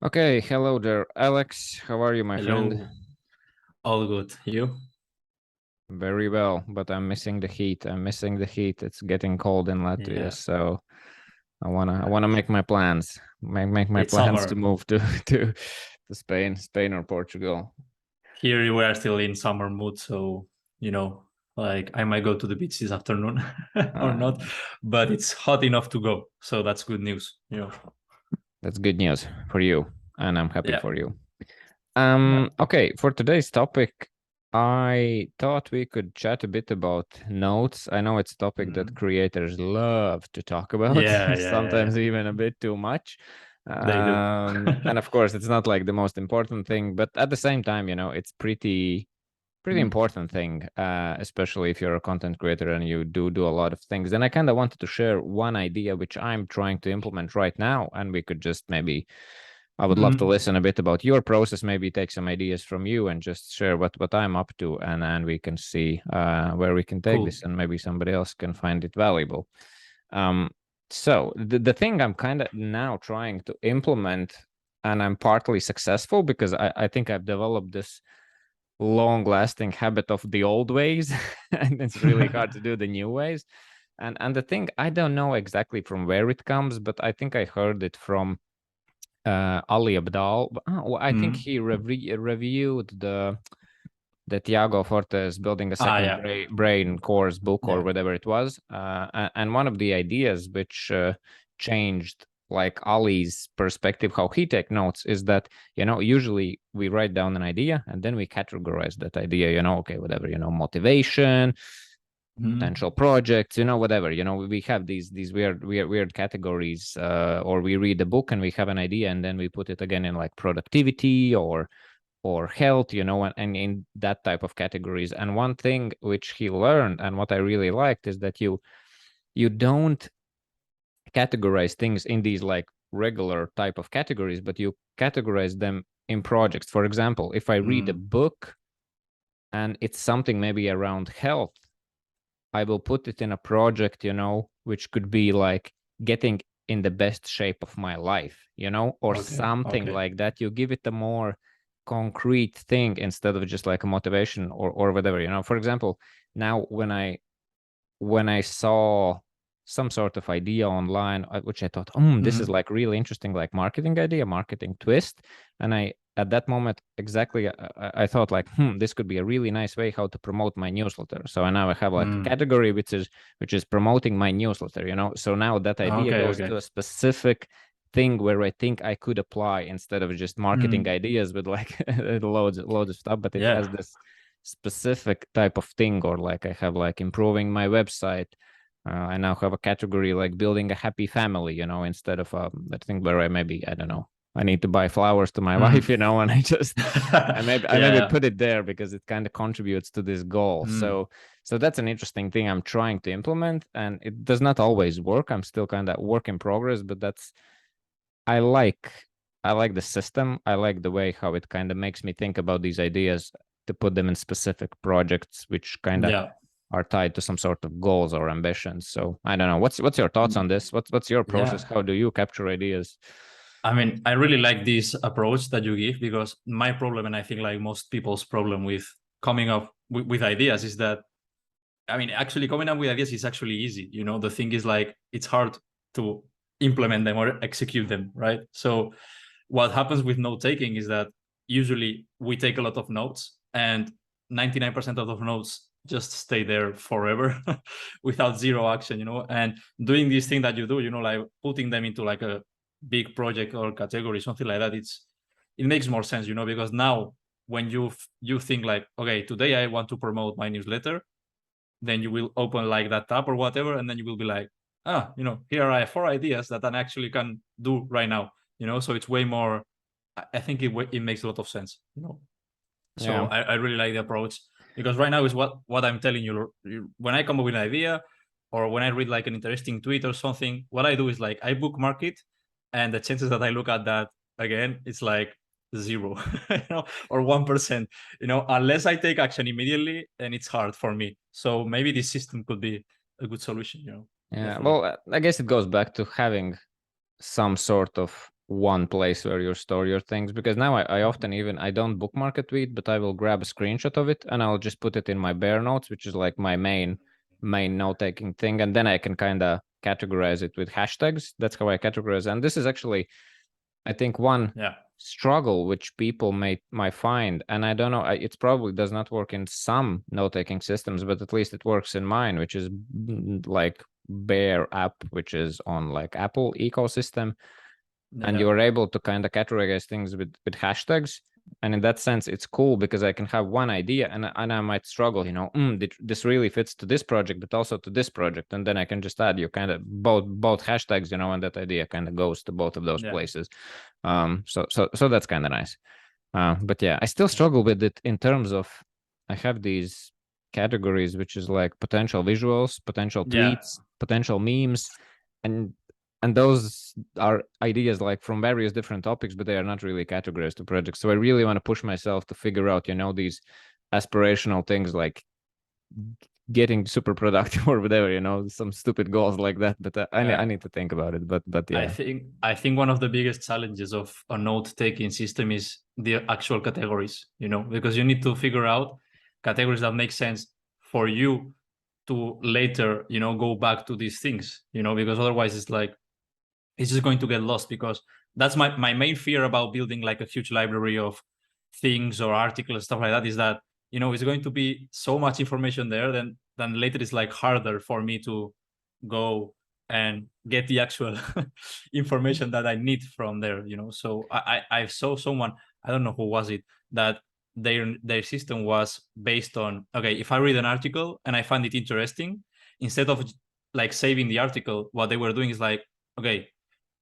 Okay, hello there, Alex. How are you, my friend? Hello. All good. You? Very well, but I'm missing the heat. I'm missing the heat. It's getting cold in Latvia, Yeah. so I wanna make my plans. Make my It's plans to summer. move to to Spain or Portugal. Here we are still in summer mood, so you know, like I might go to the beach this afternoon or not, Uh, but it's hot enough to go. So that's good news. that's good news for you, and I'm happy Yeah. for you. Yeah. Okay, for today's topic, I thought we could chat a bit about notes. I know it's a topic that Mm. creators love to talk about, Yeah. sometimes even a bit too much. They do. And of course, it's not like the most important thing, but at the same time, it's pretty Mm. important thing, especially if you're a content creator and you do a lot of things. And I kind of wanted to share one idea which I'm trying to implement right now, and we could just maybe I would love to Mm. listen a bit about your process, maybe take some ideas from you and just share what I'm up to, and we can see where we can take this, Cool. and maybe somebody else can find it valuable. Um, so the thing I'm kind of now trying to implement, and I'm partly successful because I think I've developed this long lasting habit of the old ways, and it's really hard to do the new ways. And the thing, I don't know exactly from where it comes, but I think I heard it from Ali Abdal. I think Mm. he reviewed the Tiago Fortes Building a Ah, Second yeah. Brain course book or Yeah. whatever it was. And one of the ideas which changed like Ali's perspective, how he take notes, is that, usually we write down an idea and then we categorize that idea, okay, whatever, motivation, Mm. potential projects, whatever, we have these weird categories, or we read a book and we have an idea and then we put it again in like productivity or health, and in that type of categories. And one thing which he learned and what I really liked is that you don't categorize things in these like regular type of categories, but you categorize them in projects. For example, if I read a Mm. book and it's something maybe around health, I will put it in a project, which could be like getting in the best shape of my life, or Okay. something Okay. like that. You give it a more concrete thing instead of just like a motivation or whatever, For example, now when I saw some sort of idea online, which I thought, this is Mm. like really interesting, like marketing idea, marketing twist. And I, at that moment, exactly, I thought like, this could be a really nice way how to promote my newsletter. So now I have like a Mm. category which is promoting my newsletter, So now that idea Okay. goes to Okay. a specific thing where I think I could apply instead of just marketing Mm. ideas with like loads of stuff, but it has Yeah. this specific type of thing, or like I have like improving my website. I now have a category like building a happy family, instead of that thing where I don't know, I need to buy flowers to my Mm. wife, and I maybe Yeah. put it there because it kind of contributes to this goal. Mm. So that's an interesting thing I'm trying to implement, and it does not always work. I'm still kind of work in progress, but I like I like the system. I like the way how it kind of makes me think about these ideas to put them in specific projects, which kind of Yeah. are tied to some sort of goals or ambitions. So I don't know. What's your thoughts on this? What's your process? Yeah. How do you capture ideas? I mean, I really like this approach that you give because my problem, and I think like most people's problem with coming up with ideas is that, I mean, actually coming up with ideas is actually easy. The thing is like, it's hard to implement them or execute them, right? So what happens with note taking is that usually we take a lot of notes and 99% of those notes just stay there forever without zero action, and doing this thing that you do, like putting them into like a big project or category, something like that, it makes more sense, because now when you think like, okay, today I want to promote my newsletter, then you will open like that tab or whatever, and then you will be like, here are 4 ideas that I actually can do right now, so it's way more, I think it makes a lot of sense, so Yeah. I really like the approach, because right now is what I'm telling you. When I come up with an idea or when I read like an interesting tweet or something, what I do is like I bookmark it, and the chances that I look at that again, it's like zero, or 1%, unless I take action immediately, and it's hard for me. So maybe this system could be a good solution, Yeah. definitely. Well, I guess it goes back to having some sort of one place where you store your things, because now I often I don't bookmark a tweet, but I will grab a screenshot of it and I'll just put it in my Bear Notes, which is like my main note-taking thing, and then I can kind of categorize it with hashtags. That's how I categorize. And this is actually, I think, one struggle which people might find, and I don't know, it probably does not work in some note-taking systems, but at least it works in mine, which is like Bear app, which is on like Apple ecosystem. And you're able to kind of categorize things with hashtags. And in that sense, it's cool because I can have one idea and I might struggle, you know, this really fits to this project, but also to this project. And then I can just add you kind of both hashtags, you know, and that idea kind of goes to both of those places. So that's kind of nice. But yeah, I still struggle with it in terms of, I have these categories, which is like potential visuals, potential tweets, potential memes, and those are ideas like from various different topics, but they are not really categorized to projects. So I really want to push myself to figure out, you know, these aspirational things like getting super productive or whatever, you know, some stupid goals like that. But I need to think about it. But yeah, I think one of the biggest challenges of a note-taking system is the actual categories, you know, because you need to figure out categories that make sense for you to later, you know, go back to these things, you know, because otherwise it's like, it's just going to get lost. Because that's my main fear about building like a huge library of things or articles, stuff like that, is that, you know, it's going to be so much information there, then later it's like harder for me to go and get the actual information that I need from there, you know. So I saw someone, I don't know who was it, that their system was based on, okay, if I read an article and I find it interesting, instead of like saving the article, what they were doing is like, okay,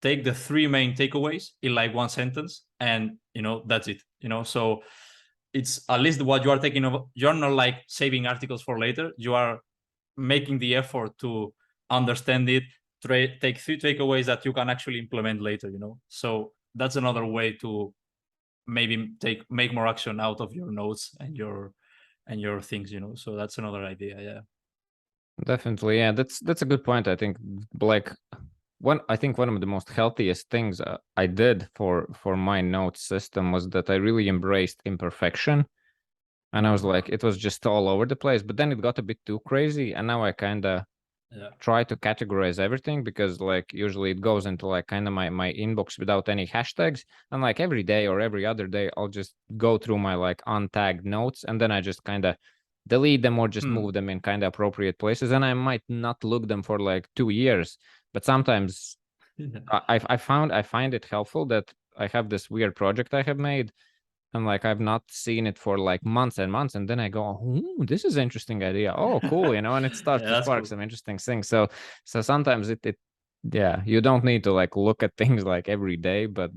take the 3 main takeaways in like 1 sentence, and, you know, that's it, you know. So it's at least what you are taking over. You're not like saving articles for later. You are making the effort to understand it, take 3 takeaways that you can actually implement later, you know. So that's another way to maybe make more action out of your notes and your things, you know. So that's another idea. Yeah, definitely. Yeah, that's a good point. I think like one of the most healthiest things I did for my note system was that I really embraced imperfection. And I was like, it was just all over the place, but then it got a bit too crazy. And now I kind of try to categorize everything, because like usually it goes into like kind of my inbox without any hashtags. And like every day or every other day, I'll just go through my like untagged notes, and then I just kind of delete them or just move them in kind of appropriate places. And I might not look them for like 2 years, but sometimes I find it helpful that I have this weird project I have made, and like I've not seen it for like months and months, and then I go, "Ooh, this is an interesting idea. Oh, cool," you know, and it starts to spark some interesting things. So sometimes it yeah, you don't need to like look at things like every day, but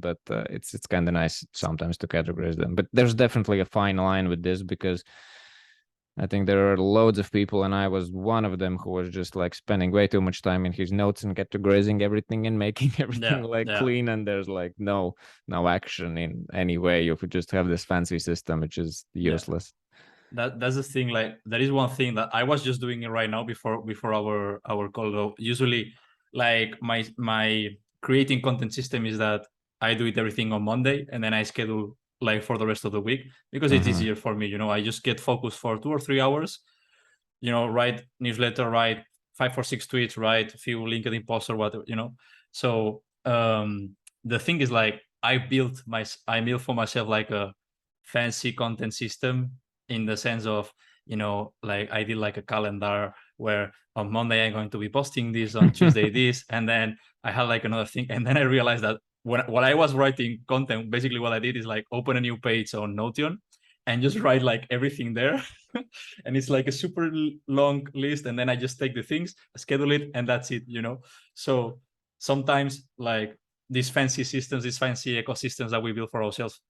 it's kind of nice sometimes to categorize them. But there's definitely a fine line with this, because I think there are loads of people, and I was one of them, who was just like spending way too much time in his notes and categorizing everything and making everything clean. And there's like no action in any way. You could just have this fancy system, which is useless. That's the thing. Like, there is one thing that I was just doing it right now before our call. Usually, like my creating content system is that I do it everything on Monday, and then I schedule like for the rest of the week, because it's easier for me, you know. I just get focused for 2 or 3 hours, you know, write newsletter, write 5 or 6 tweets, write a few LinkedIn posts or whatever, you know. So the thing is, like, I built for myself like a fancy content system, in the sense of, you know, like I did like a calendar where on Monday I'm going to be posting this, on Tuesday this, and then I had like another thing. And then I realized that when I was writing content, basically what I did is like open a new page on Notion and just write like everything there. And it's like a super long list, and then I just take the things, schedule it, and that's it, you know. So sometimes like these fancy systems, these fancy ecosystems that we build for ourselves,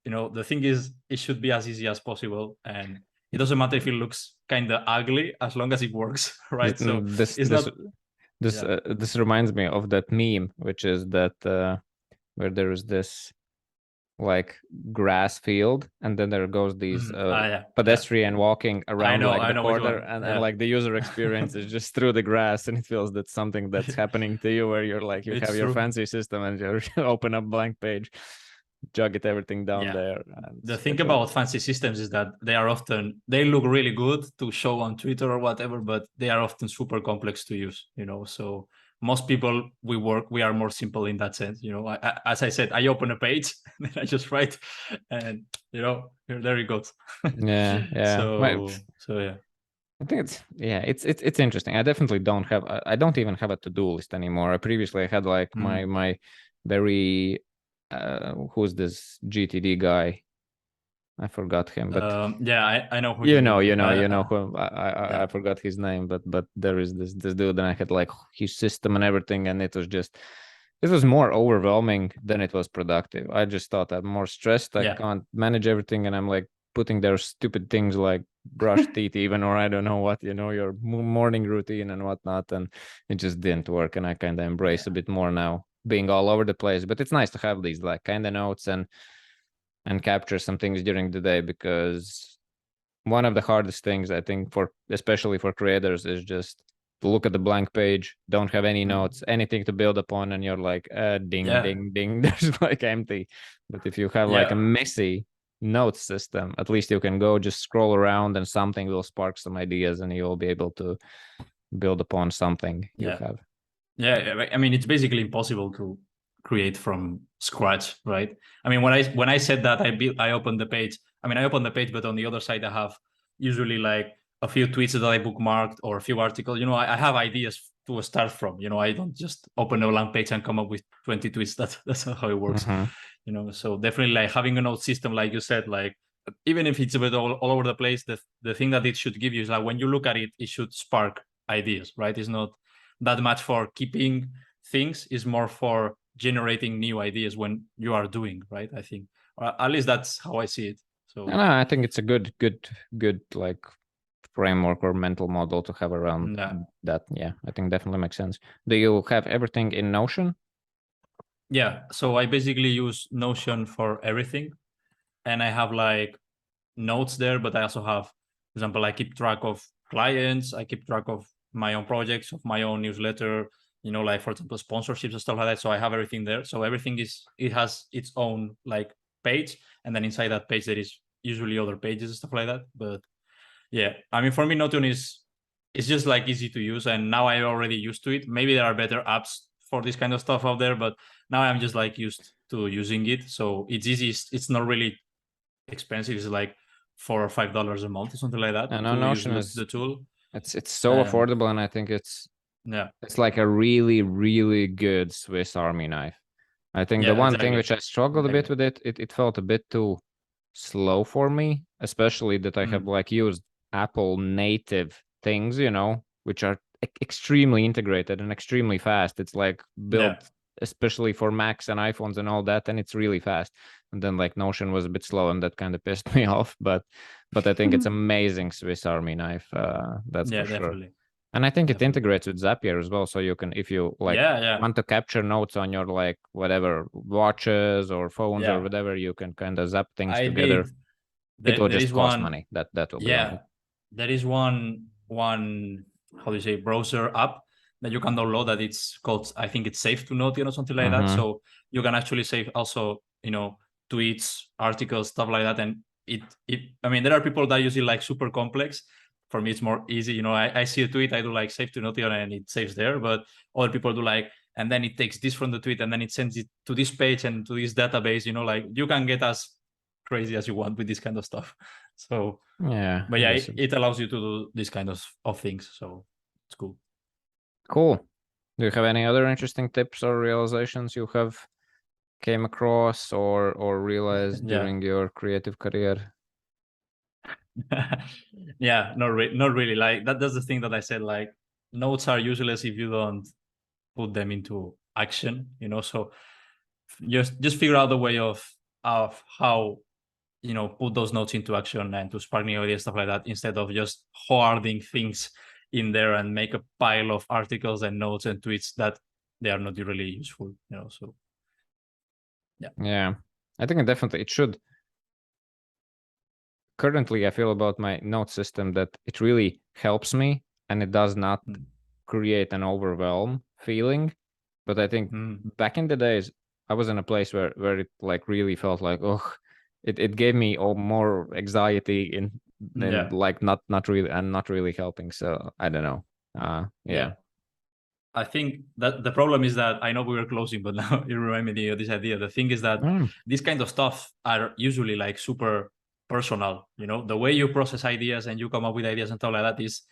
you know, the thing is, it should be as easy as possible, and it doesn't matter if it looks kind of ugly as long as it works, right? So this reminds me of that meme, which is that where there is this like grass field, and then there goes these pedestrian walking around like the corner, and like the user experience is just through the grass, and it feels that something that's happening to you, where you're like, you have your fancy system and you open up blank page, jog it everything down there. The thing about fancy systems is that they look really good to show on Twitter or whatever, but they are often super complex to use, you know. So most people we are more simple in that sense, you know. As I said, I open a page and I just write, and you know, there it goes. Yeah. So yeah, I think it's interesting. I definitely I don't even have a to-do list anymore. I previously had like my very who's this GTD guy? I forgot him, but I know who you know who I forgot his name, but there is this dude, and I had like his system and everything, and it was more overwhelming than it was productive. I just thought I'm more stressed. I can't manage everything, and I'm like putting their stupid things like brush teeth even, or I don't know what, you know, your morning routine and whatnot, and it just didn't work. And I kind of embrace a bit more now, being all over the place. But it's nice to have these like kind of notes and capture some things during the day, because one of the hardest things I think especially for creators is just to look at the blank page, don't have any notes, anything to build upon, and you're like ding ding, there's like empty. But if you have like a messy notes system, at least you can go just scroll around and something will spark some ideas, and you'll be able to build upon something you have. I mean, it's basically impossible to create from scratch, right? I mean, when I said that I opened the page, but on the other side I have usually like a few tweets that I bookmarked or a few articles. You know, I have ideas to start from. You know, I don't just open a blank page and come up with 20 tweets. That's not how it works. You know, so definitely like having a note system, like you said, like even if it's a bit all over the place, the thing that it should give you is like when you look at it, it should spark ideas, right? It's not that much for keeping things, is more for generating new ideas when you are doing, right? I think, or at least that's how I see it. So no, I think it's a good like framework or mental model to have around that. Yeah, I think definitely makes sense. Do you have everything in Notion? Yeah, so I basically use Notion for everything, and I have like notes there, but I also have, for example, I keep track of clients, I keep track of my own projects, of my own newsletter, you know, like for example sponsorships and stuff like that. So I have everything there. So everything has its own like page, and then inside that page there is usually other pages and stuff like that. But yeah, I mean, for me Notion it's just like easy to use, and now I'm already used to it. Maybe there are better apps for this kind of stuff out there, but now I'm just like used to using it. So it's easy. It's not really expensive. It's like $4 or $5 a month or something like that. And Notion is the tool. It's so affordable, and I think it's like a really, really good Swiss Army knife. I think the one thing which I struggled a bit with it felt a bit too slow for me, especially that I have like used Apple native things, you know, which are extremely integrated and extremely fast. It's like built especially for Macs and iPhones and all that, and it's really fast. And then like Notion was a bit slow, and that kind of pissed me off. But I think it's amazing Swiss Army knife. That's for sure. Definitely. And I think it integrates with Zapier as well, so you can, if you like want to capture notes on your like whatever watches or phones or whatever, you can kind of zap things together. It will just cost money. That will be only. There is one how do you say, browser app that you can download that it's called, I think it's Save to Notion or something like that. So you can actually save also, you know, tweets, articles, stuff like that. And it I mean, there are people that use it like super complex. For me, it's more easy. You know, I see a tweet, I do like Save to Notion and it saves there. But other people do like, and then it takes this from the tweet and then it sends it to this page and to this database. You know, like you can get as crazy as you want with this kind of stuff. So yeah, but yeah, it allows you to do this kind of things. So it's cool. Cool. Do you have any other interesting tips or realizations you have came across or realized during your creative career? Yeah, not really. Like that's the thing that I said. Like notes are useless if you don't put them into action. You know, so just figure out the way of how, you know, put those notes into action and to spark new ideas, stuff like that, instead of just hoarding things in there and make a pile of articles and notes and tweets that they are not really useful, you know. So yeah, I think it should. Currently, I feel about my note system that it really helps me and it does not create an overwhelm feeling. But I think back in the days, I was in a place where it like really felt like, oh, it gave me more anxiety in like not really helping. So I don't know. Yeah. I think that the problem is that I know we were closing, but now you remind me of this idea. The thing is that this kind of stuff are usually like super personal. You know, the way you process ideas and you come up with ideas and stuff like that is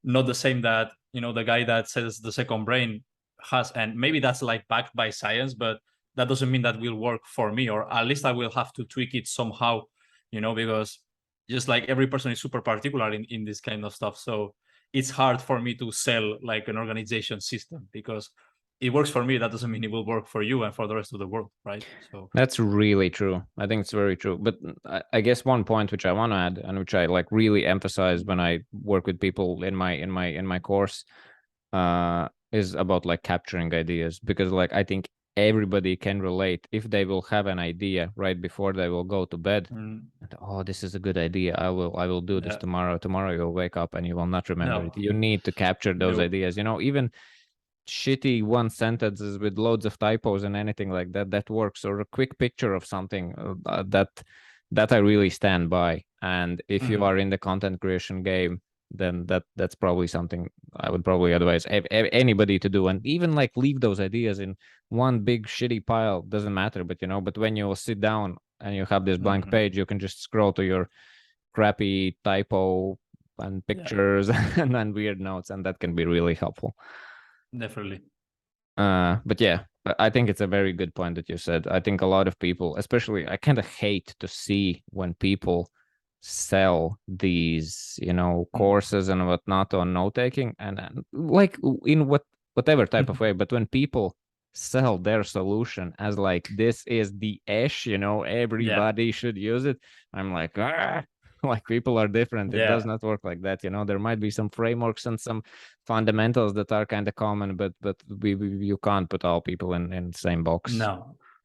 not the same that, you know, the guy that says the second brain has. And maybe that's like backed by science, but that doesn't mean that will work for me, or at least I will have to tweak it somehow, you know, because just like every person is super particular in this kind of stuff. So it's hard for me to sell like an organization system because it works for me. That doesn't mean it will work for you and for the rest of the world, right? So that's really true. I think it's very true. But I guess one point which I want to add and which I like really emphasize when I work with people in my course is about like capturing ideas, because like I think everybody can relate if they will have an idea right before they will go to bed. And, oh, this is a good idea. I will do this tomorrow. Tomorrow you'll wake up and you will not remember it. You need to capture those ideas. You know, even shitty one sentences with loads of typos and anything like that works, or a quick picture of something that I really stand by. And if you are in the content creation game, then that's probably something I would probably advise anybody to do. And even like leave those ideas in one big shitty pile, doesn't matter. But you know, but when you will sit down and you have this blank page, you can just scroll to your crappy typo and pictures and then weird notes, and that can be really helpful. Definitely. But yeah, I think it's a very good point that you said. I think a lot of people, especially, I kind of hate to see when people sell these, you know, courses and whatnot on note taking, and like in whatever type of way. But when people sell their solution as like this is the ish, you know, everybody should use it, I'm like, like people are different. It does not work like that. You know, there might be some frameworks and some fundamentals that are kind of common, but you can't put all people in the same box.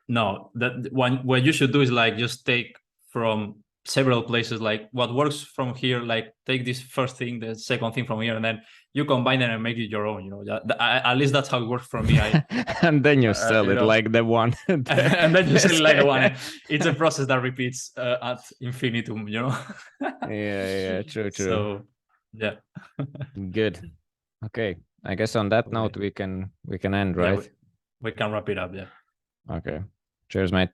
No, that what you should do is like just take from several places, like what works from here, like take this first thing, the second thing from here, and then you combine them and make it your own, you know. At least that's how it works for me. And then you sell it like the one. And then you sell it like the one. It's a process that repeats ad infinitum, you know. yeah, true. So yeah. Good. Okay, I guess on that note we can end, right? We can wrap it up. Yeah. Okay. Cheers, mate.